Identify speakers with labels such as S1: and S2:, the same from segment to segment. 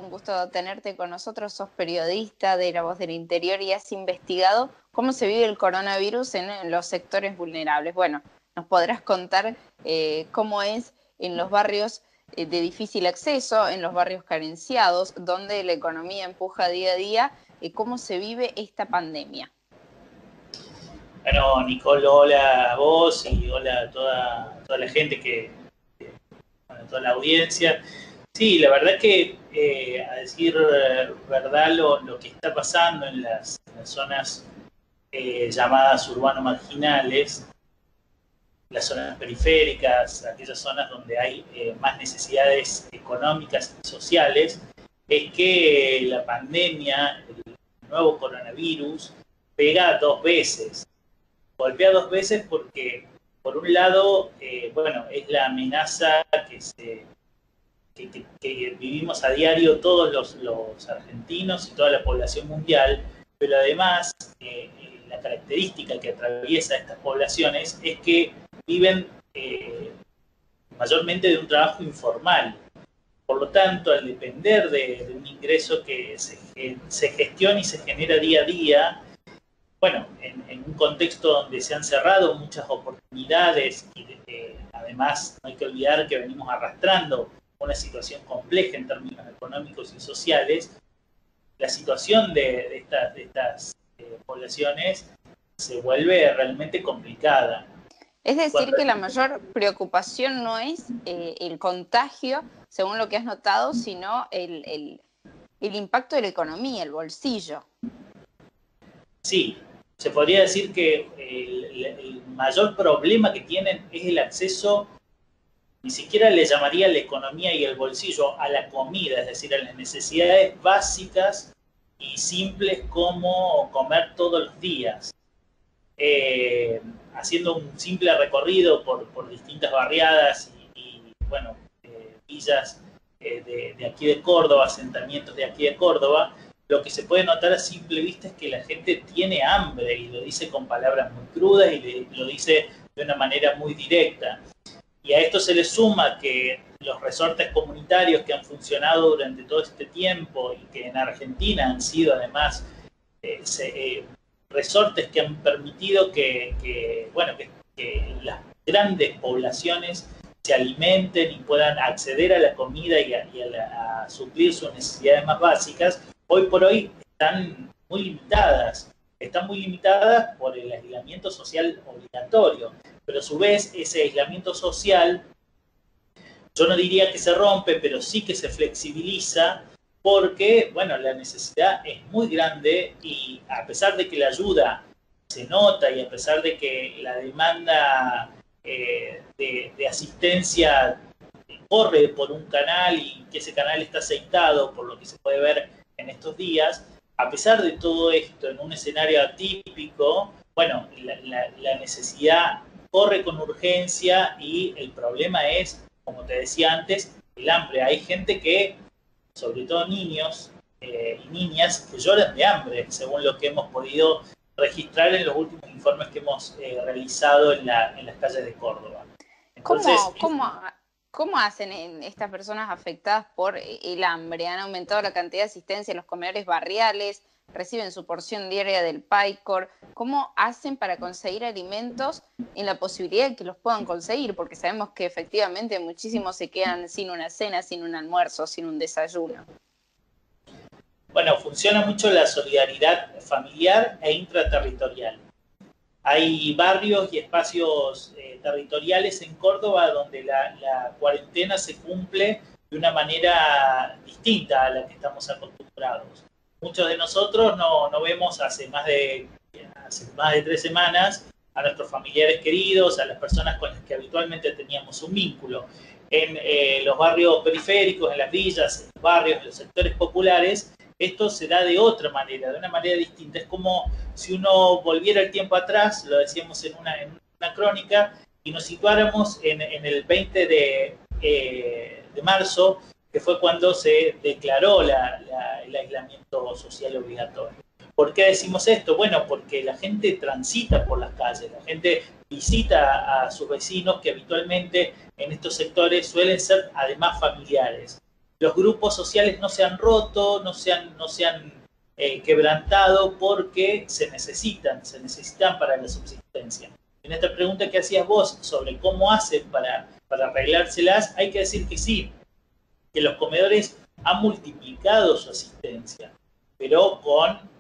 S1: un gusto tenerte con nosotros. Sos periodista de La Voz del Interior y has investigado cómo se vive el coronavirus en los sectores vulnerables. Bueno, nos podrás contar cómo es en los barrios de difícil acceso, en los barrios carenciados, donde la economía empuja día a día, cómo se vive esta pandemia.
S2: Bueno, Nicole, hola a vos y hola a toda la gente bueno, toda la audiencia. Sí, la verdad que, a decir verdad, lo que está pasando en las zonas llamadas urbano-marginales, las zonas periféricas, aquellas zonas donde hay más necesidades económicas y sociales, es que la pandemia, el nuevo coronavirus, pega dos veces. Golpea dos veces porque, por un lado, bueno, es la amenaza que vivimos a diario todos los argentinos y toda la población mundial, pero además la característica que atraviesa estas poblaciones es que viven mayormente de un trabajo informal. Por lo tanto, al depender de un ingreso que se gestiona y se genera día a día, bueno, en un contexto donde se han cerrado muchas oportunidades y además no hay que olvidar que venimos arrastrando una situación compleja en términos económicos y sociales, la situación de estas poblaciones se vuelve realmente complicada.
S1: Es decir, que la mayor preocupación no es el contagio, según lo que has notado, sino el impacto de la economía, el bolsillo.
S2: Sí, se podría decir que el mayor problema que tienen es el acceso, ni siquiera le llamaría la economía y el bolsillo, a la comida, es decir, a las necesidades básicas y simples como comer todos los días. Haciendo un simple recorrido por distintas barriadas y bueno, villas de aquí de Córdoba, asentamientos de aquí de Córdoba, lo que se puede notar a simple vista es que la gente tiene hambre y lo dice con palabras muy crudas y lo dice de una manera muy directa. Y a esto se le suma que los resortes comunitarios que han funcionado durante todo este tiempo y que en Argentina han sido además resortes que han permitido que las grandes poblaciones se alimenten y puedan acceder a la comida y a suplir sus necesidades más básicas, hoy por hoy están muy limitadas. Están muy limitadas por el aislamiento social obligatorio, pero a su vez ese aislamiento social, yo no diría que se rompe, pero sí que se flexibiliza porque, bueno, la necesidad es muy grande y a pesar de que la ayuda se nota y a pesar de que la demanda de asistencia corre por un canal y que ese canal está aceitado por lo que se puede ver en estos días, a pesar de todo esto, en un escenario atípico, bueno, la necesidad corre con urgencia y el problema es, como te decía antes, el hambre. Hay gente que, sobre todo niños y niñas, que lloran de hambre, según lo que hemos podido registrar en los últimos informes que hemos realizado en las calles de Córdoba. Entonces,
S1: ¿Cómo hacen estas personas afectadas por el hambre? ¿Han aumentado la cantidad de asistencia en los comedores barriales? ¿Reciben su porción diaria del PAICOR? ¿Cómo hacen para conseguir alimentos en la posibilidad de que los puedan conseguir? Porque sabemos que efectivamente muchísimos se quedan sin una cena, sin un almuerzo, sin un desayuno.
S2: Bueno, funciona mucho la solidaridad familiar e intraterritorial. Hay barrios y espacios territoriales en Córdoba donde la cuarentena se cumple de una manera distinta a la que estamos acostumbrados. Muchos de nosotros no vemos hace más de 3 semanas a nuestros familiares queridos, a las personas con las que habitualmente teníamos un vínculo. En los barrios periféricos, en las villas, en los barrios, en los sectores populares, esto se da de otra manera, de una manera distinta. Es como si uno volviera el tiempo atrás, lo decíamos en una crónica, y nos situáramos en el 20 de marzo, que fue cuando se declaró el aislamiento social obligatorio. ¿Por qué decimos esto? Bueno, porque la gente transita por las calles, la gente visita a sus vecinos que habitualmente en estos sectores suelen ser además familiares. los grupos sociales no se han roto, no se han quebrantado porque se necesitan para la subsistencia. En esta pregunta que hacías vos sobre cómo hacen para arreglárselas, hay que decir que sí, que los comedores han multiplicado su asistencia, pero con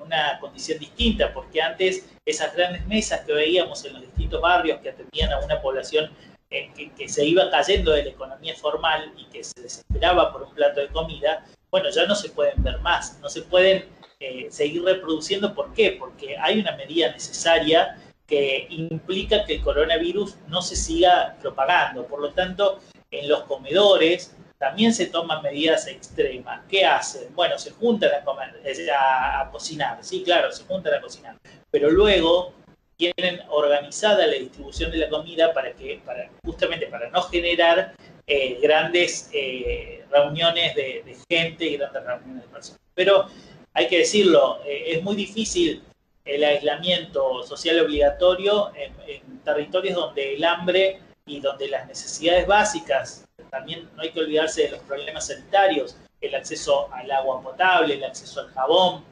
S2: una condición distinta, porque antes esas grandes mesas que veíamos en los distintos barrios que atendían a una población que se iba cayendo de la economía formal y que se desesperaba por un plato de comida, bueno, ya no se pueden ver más, no se pueden seguir reproduciendo. ¿Por qué? Porque hay una medida necesaria que implica que el coronavirus no se siga propagando. Por lo tanto, en los comedores también se toman medidas extremas. ¿Qué hacen? Bueno, se juntan a cocinar, sí, claro, se juntan a cocinar, pero luego tienen organizada la distribución de la comida justamente para no generar grandes reuniones de gente y grandes reuniones de personas. Pero hay que decirlo, es muy difícil el aislamiento social obligatorio en territorios donde el hambre y donde las necesidades básicas, también no hay que olvidarse de los problemas sanitarios, el acceso al agua potable, el acceso al jabón,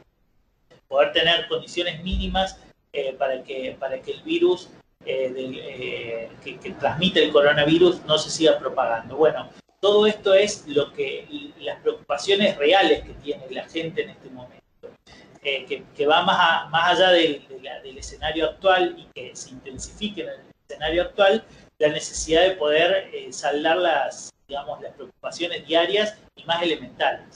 S2: poder tener condiciones mínimas para que el virus que transmite el coronavirus no se siga propagando. Bueno, todo esto es las preocupaciones reales que tiene la gente en este momento, que va más allá del escenario actual y que se intensifique en el escenario actual la necesidad de poder saldar las preocupaciones diarias y más elementales.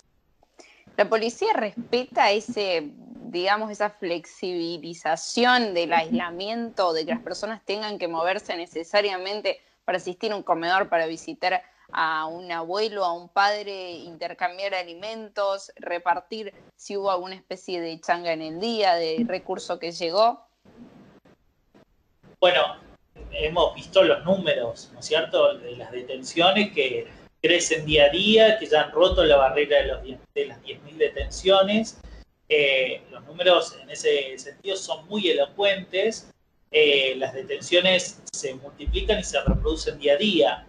S1: ¿La policía respeta esa flexibilización del aislamiento, de que las personas tengan que moverse necesariamente para asistir a un comedor, para visitar a un abuelo, a un padre, intercambiar alimentos, repartir si hubo alguna especie de changa en el día, de recurso que llegó?
S2: Bueno, hemos visto los números, ¿no es cierto?, de las detenciones que crecen día a día, que ya han roto la barrera de las 10.000 detenciones. Los números en ese sentido son muy elocuentes. Las detenciones se multiplican y se reproducen día a día.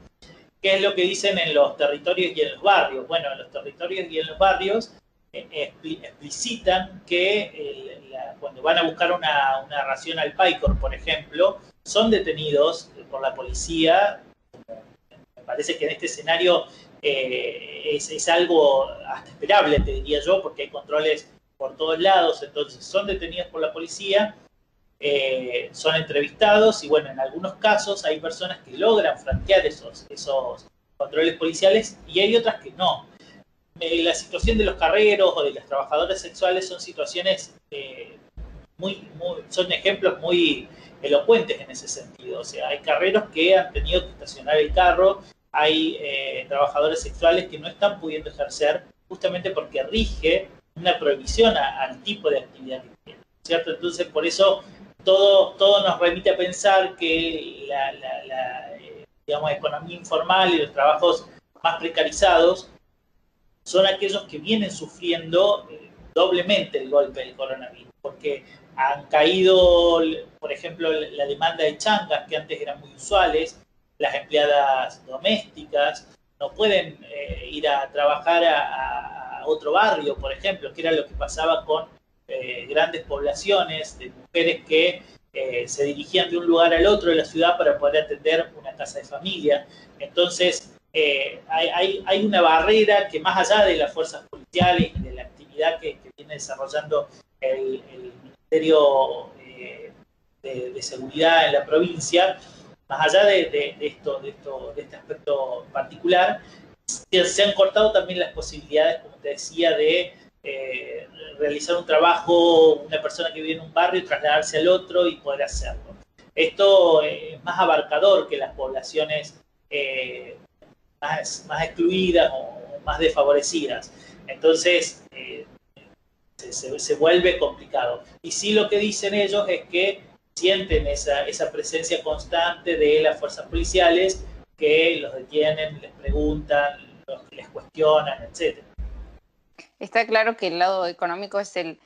S2: ¿Qué es lo que dicen en los territorios y en los barrios? Bueno, en los territorios y en los barrios explicitan que cuando van a buscar una ración al Paicor, por ejemplo, son detenidos por la policía. Me parece que en este escenario es algo hasta esperable, te diría yo, porque hay controles por todos lados. Entonces son detenidos por la policía, son entrevistados y bueno, en algunos casos hay personas que logran franquear esos controles policiales y hay otras que no. La situación de los carreros o de las trabajadoras sexuales son situaciones son ejemplos muy elocuentes en ese sentido. O sea, hay carreros que han tenido que estacionar el carro, hay trabajadores sexuales que no están pudiendo ejercer justamente porque rige una prohibición al tipo de actividad que tienen, ¿cierto? Entonces, por eso todo nos remite a pensar que la economía informal y los trabajos más precarizados son aquellos que vienen sufriendo doblemente el golpe del coronavirus, porque han caído, por ejemplo, la demanda de changas, que antes eran muy usuales, las empleadas domésticas no pueden ir a trabajar a otro barrio, por ejemplo, que era lo que pasaba con grandes poblaciones de mujeres que se dirigían de un lugar al otro de la ciudad para poder atender una casa de familia. Entonces, hay una barrera que más allá de las fuerzas policiales y de la actividad que viene desarrollando el Ministerio de Seguridad en la provincia, más allá de este aspecto particular, se han cortado también las posibilidades, como te decía, de realizar un trabajo, una persona que vive en un barrio, trasladarse al otro y poder hacerlo. Esto es más abarcador que las poblaciones más excluidas o más desfavorecidas. Entonces, se vuelve complicado. Y sí, lo que dicen ellos es que sienten esa presencia constante de las fuerzas policiales que los detienen, les preguntan, les cuestionan, etc.
S1: Está claro que el lado económico es el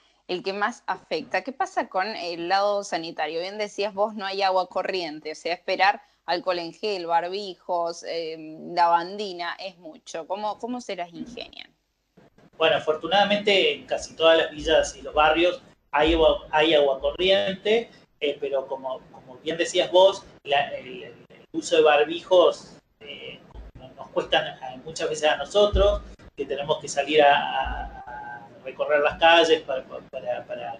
S1: que más afecta. ¿Qué pasa con el lado sanitario? Bien decías vos, no hay agua corriente, o sea, esperar alcohol en gel, barbijos, lavandina, es mucho. ¿Cómo se las ingenian?
S2: Bueno, afortunadamente en casi todas las villas y los barrios hay agua corriente, pero como bien decías vos, el uso de barbijos nos cuesta muchas veces a nosotros, que tenemos que salir a recorrer las calles para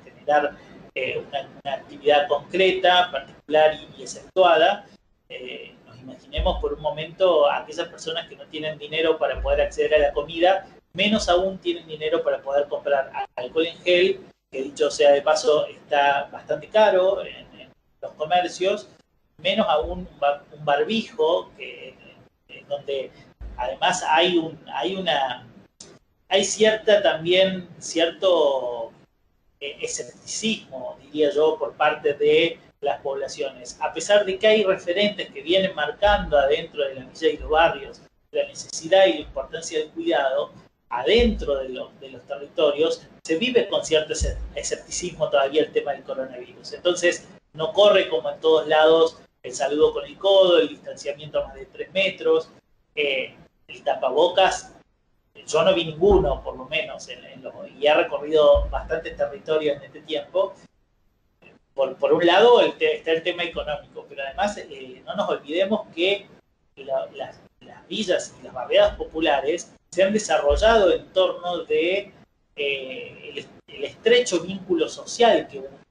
S2: generar una actividad concreta, particular y exceptuada. Nos imaginemos por un momento a aquellas personas que no tienen dinero para poder acceder a la comida, menos aún tienen dinero para poder comprar alcohol en gel, que dicho sea de paso está bastante caro en los comercios, menos aún un barbijo, donde además hay cierto escepticismo, diría yo, por parte de las poblaciones. A pesar de que hay referentes que vienen marcando adentro de la villa y los barrios la necesidad y la importancia del cuidado, adentro de los territorios se vive con cierto escepticismo todavía el tema del coronavirus. Entonces, no corre como en todos lados el saludo con el codo, el distanciamiento a más de 3 metros, el tapabocas. Yo no vi ninguno, por lo menos, y he recorrido bastantes territorios en este tiempo. Por un lado está el tema económico, pero además no nos olvidemos que las villas y las barriadas populares se han desarrollado en torno de el estrecho vínculo social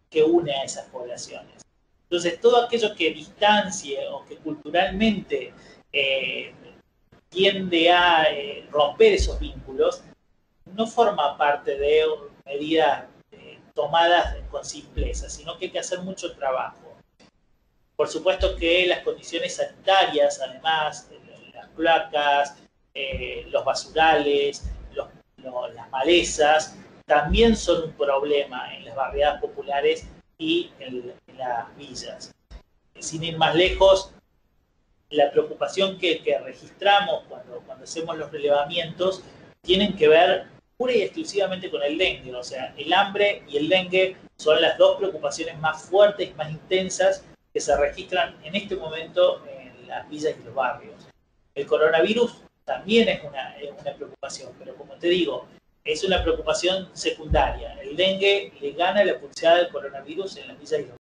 S2: que une a esas poblaciones. Entonces, todo aquello que distancie o que culturalmente tiende a romper esos vínculos, no forma parte de medidas tomadas con simpleza, sino que hay que hacer mucho trabajo. Por supuesto que las condiciones sanitarias, además, las cloacas, los basurales, las malezas, también son un problema en las barriadas populares y en las villas. Sin ir más lejos, la preocupación que registramos cuando hacemos los relevamientos tienen que ver pura y exclusivamente con el dengue. O sea, el hambre y el dengue son las dos preocupaciones más fuertes y más intensas que se registran en este momento en las villas y los barrios. El coronavirus también es una preocupación, pero como te digo, es una preocupación secundaria. El dengue le gana la pulseada del coronavirus en las villas y los